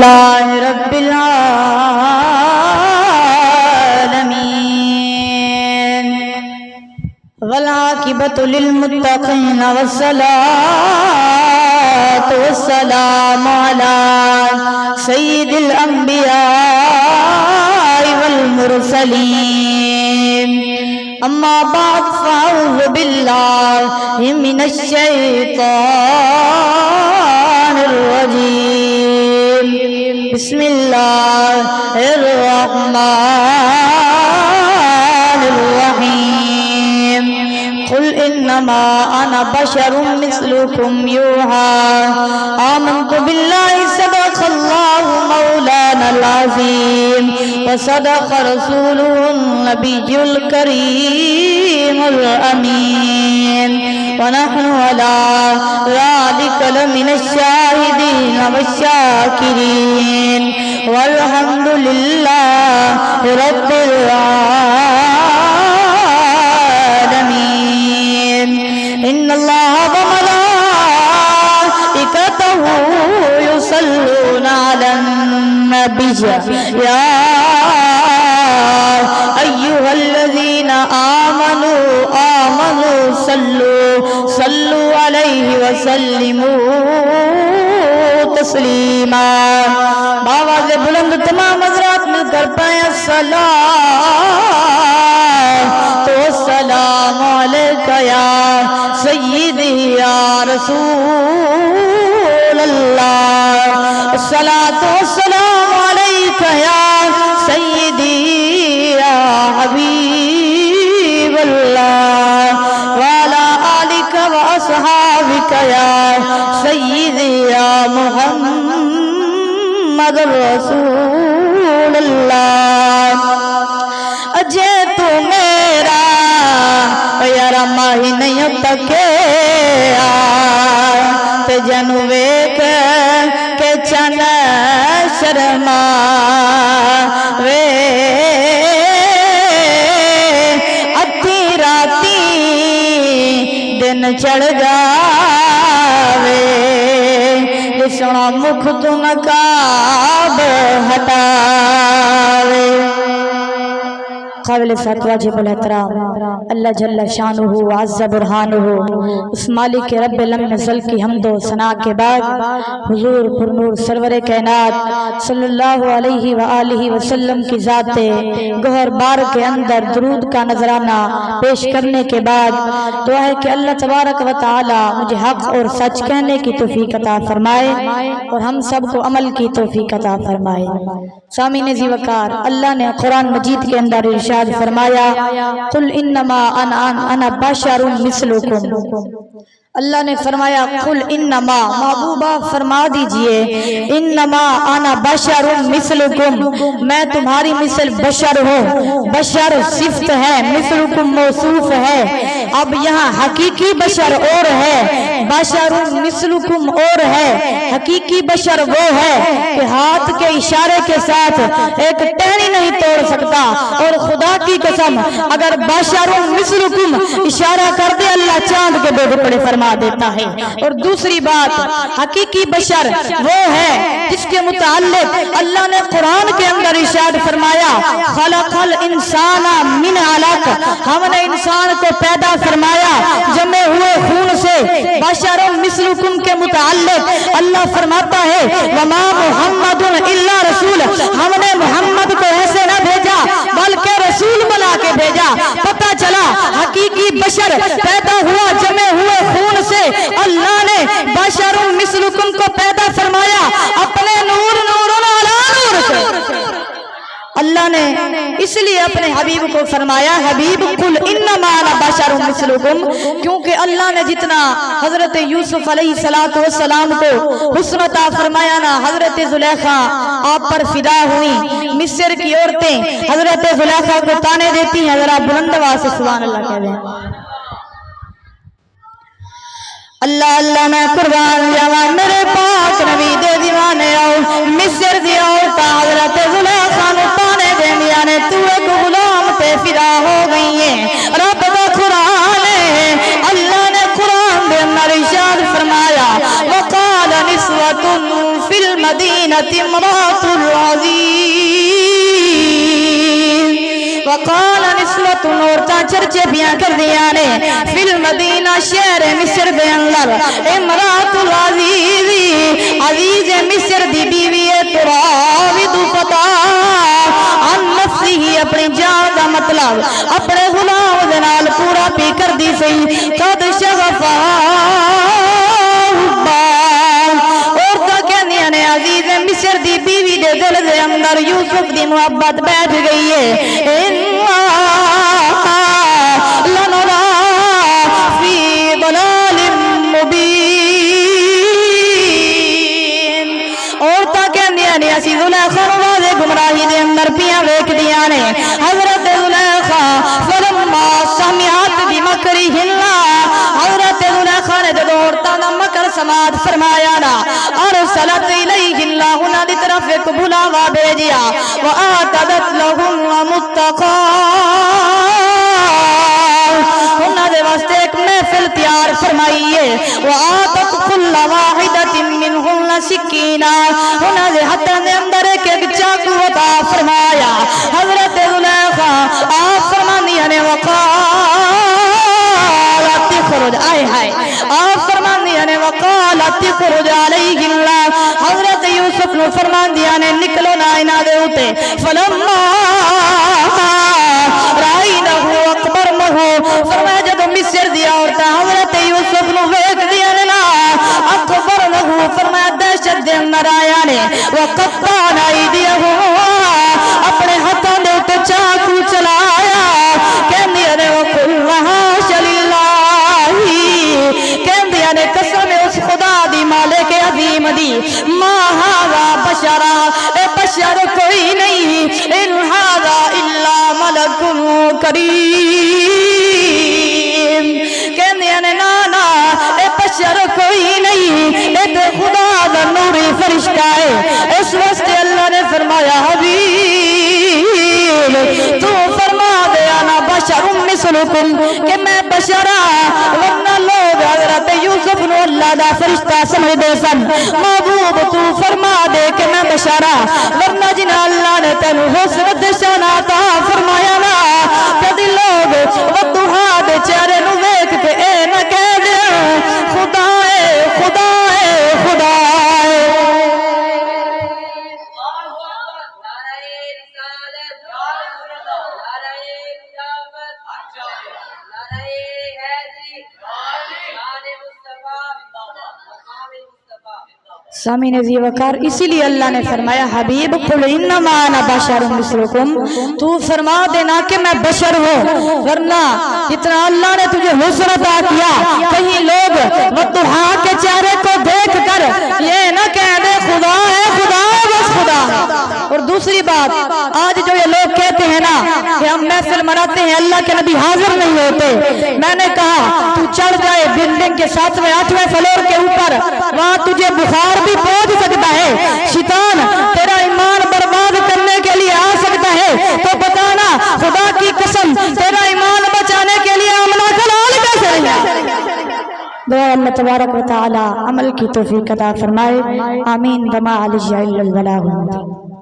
لله رب العالمين والعاقبة للمتقين والصلاة والسلام على سيد الأنبياء والمرسلين أما بعد فأعوذ بالله من الشيطان الرجيم بسم الله الرحمن الرحيم قل إنما أنا بشر مثلكم يوحى آمنت بالله صدق الله مولانا العظيم وصدق رسوله النبي الكريم الأمين ونحن على ذلك لمن الشاهدين والشاكرين والحمد لله رب العالمين إن الله وملائكته يصلون على النبي يا أيها الذين آمنوا صلوا عليه وسلموا تسلیما. باواز بلند تمام حضرات مل کر پائیں الصلاۃ والسلام علیک یا سیدی یا رسول اللہ. الصلاۃ والسلام علیک یا سیدی یا حبیب اللہ وعلی آلک واصحابک یا سیدی یا محمد رسول اللہ. اجے تو میرا یار ماہی نہیں تکے تے جنو ویک کے چن شرما وے ادھی راتی دن چڑھ جاوے سونا مکھ تو نقاب ہٹاوے. قابل سات واجب الاحترام اللہ جل شانہ عز برہانہ اس مالک رب لم نزل کی حمد و ثنا کے بعد حضور پرنور سرور کائنات صلی اللہ علیہ وآلہ وسلم کی ذات گوہر بار کے اندر درود کا نذرانہ پیش کرنے کے بعد دعا ہے کہ اللہ تبارک و تعالی مجھے حق اور سچ کہنے کی توفیق عطا فرمائے اور ہم سب کو عمل کی توفیق عطا فرمائے. سامعین ذی وقار، اللہ نے قرآن مجید کے اندر ارشاد فرمایا قل انما انا بشر مثلکم. اللہ نے فرمایا قل انما، محبوبہ فرما دیجئے انما انا بشر مثلکم، میں تمہاری مثل بشر ہوں. بشر صفت ہے، مثلکم موصوف ہے. اب یہاں حقیقی بشر اور ہے، بشر مثلکم اور ہے. حقیقی بشر وہ ہے کہ ہاتھ کے اشارے کے ساتھ ایک ٹہنی نہیں توڑ سکتا، اور خدا کی قسم اگر بشر مثلکم اشارہ کر دے اللہ چاند کے دو ٹکڑے فرما دیتا ہے. اور دوسری بات حقیقی بشر وہ ہے جس کے متعلق اللہ نے قرآن کے اندر ارشاد فرمایا خلق الانسان من علق، ہم نے انسان کو پیدا فرمایا جمع ہوئے خون سے. بشر مثلکم کے متعلق اللہ فرماتا ہے وما محمد الا رسول، ہم نے محمد کو ایسے نہ بھیجا بلکہ رسول بنا کے بھیجا. پتہ چلا حقیقی بشر پیدا ہوا جمع ہوئے خون سے. اللہ نے بشر مثلکم کو پیدا فرمایا اپنے نور علی نور سے. اللہ نے اس لیے اپنے حبیب کو فرمایا حبیب قل انما انا بشر مثلکم، کیونکہ اللہ نے جتنا حضرت یوسف علیہ السلام کو حسن عطا فرمایا نا، حضرت زلیخا آپ پر فدا ہوئی. مصر کی عورتیں حضرت زلیخا کو تانے دیتی ہیں، ذرا بلند آواز سے سبحان اللہ کہہ دیں. اللہ اللہ میں قربان جاواں میرے پاک نبی دے دیوانے آؤ. مصر دی عورتاں حضرت زلیخا نو تانے دیندیاں نے تو ایک غلام تے فدا ہو گئی ہے. رب دا قرآن ہے، اللہ نے قرآن دے اندر ارشاد فرمایا وقال نسوۃ فی المدینہ المدينة امرأة العزيز وقال نسوة عورتاں چرچے بیاں کر دیا نے فی المدینہ شہر مصر دے اندر امرأة العزیز عزیز مصر دی بیوی تراود فتى عن نفسی اپنی جان دا مطلب اپنے غلام دے نال پورا پی کر دی سی قد شغفا عزیز مصر دی بیوی دے دل دے اندر یوسف دی محبت بیٹھ گئی ہے لنرا فی ضلال مبین عورتاں کہندیاں نے اسی زلیخا واضح گمراہی دے اندر پیاں ویکھ دیاں نے حضرت زلیخا فلما سمعت بمکرہن حضرت زلیخا نے جب عورتاں دا مکر سماعت فرمایا نا ارسلت الیہ اللہ انہاں دی طرف ایک بلاوا بھیجیا وآتدت لہم متقا انہاں دے واسطے ایک محفل تیار فرمائیے وآتت کل واحدت منہن سکینہ انہاں دے ہتھاں دے اندر ایک ایک چاقو عطا فرمایا حضرت زلیخا آپ فرمانیاں نے وقالت تخرج آئے ہائے آپ فرمانیاں نے وقالت تخرج علیہ اللہ حضرت یوسف نے فرمان دیا نے نکلو نہ انہاں دے اوتے فلما رائنہ اکبرنہ فرمایا جب مصر دی عورتاں حضرت یوسف نے ویکھ دیا نے نا اکبرنہ فرمایا دہشت دے اندر آیا نے وقطعن ایدیہم اپنے ہاتھوں دے اوتے چاقو چلایا کہندیاں نے وقل حاش للہ کہندیاں نے قسم اس خدا دی مالک عظیم دی ما ھذا بشرا اے بشر کوئی نہیں ان ھذا الا ملک کریم کہندیاں نے نا نا اے بشر کوئی نہیں اے تے خدا دا نوری فرشتہ ہے اس واسطے اللہ نے فرمایا حبیب تو فرما دے انا بشر مثلکم کہ میں بشرا ورنہ لوگ حضرت یوسف نو اللہ دا فرشتہ سمجھ دے سن محبوب تو فرما دے کہ میں بشرا ورنہ جنہ اللہ نے تینو حسن دشان عطا فرمایا نا کدی لوگ وضحا دے چہرے نو ویکھ کے اے نہ کہہ دے خدا ہے خدا ہے خدا ہے سامعین عزیز وقار اسی لیے اللہ نے فرمایا حبیب قل انما انا بشر مثلکم تو فرما دینا کہ میں بشر ہوں ورنہ جتنا اللہ نے تجھے حسن عطا کیا کہیں لوگ وضحا کے چہرے کو دیکھ کر یہ نہ کہہ دے خدا ہے بس خدا ہے اور دوسری بات آج جو یہ لوگ کہتے ہیں نا کہ ہم محفل مناتے ہیں اللہ کے نبی حاضر نہیں ہوتے میں نے کہا تو چڑھ جائے بلڈنگ کے 7ویں 8ویں فلور کے اوپر وہاں تجھے بخار بھی پہنچ سکتا ہے شیطان تیرا ایمان برباد کرنے کے لیے آ سکتا ہے تو بتانا خدا کی قسم تیرا ایمان بچانے کے لیے عملہ کلال کیسے نہیں دعا اللہ تبارک و تعالی عمل کی توفیق عطا فرمائے آمین وما علیہ الا البلاغ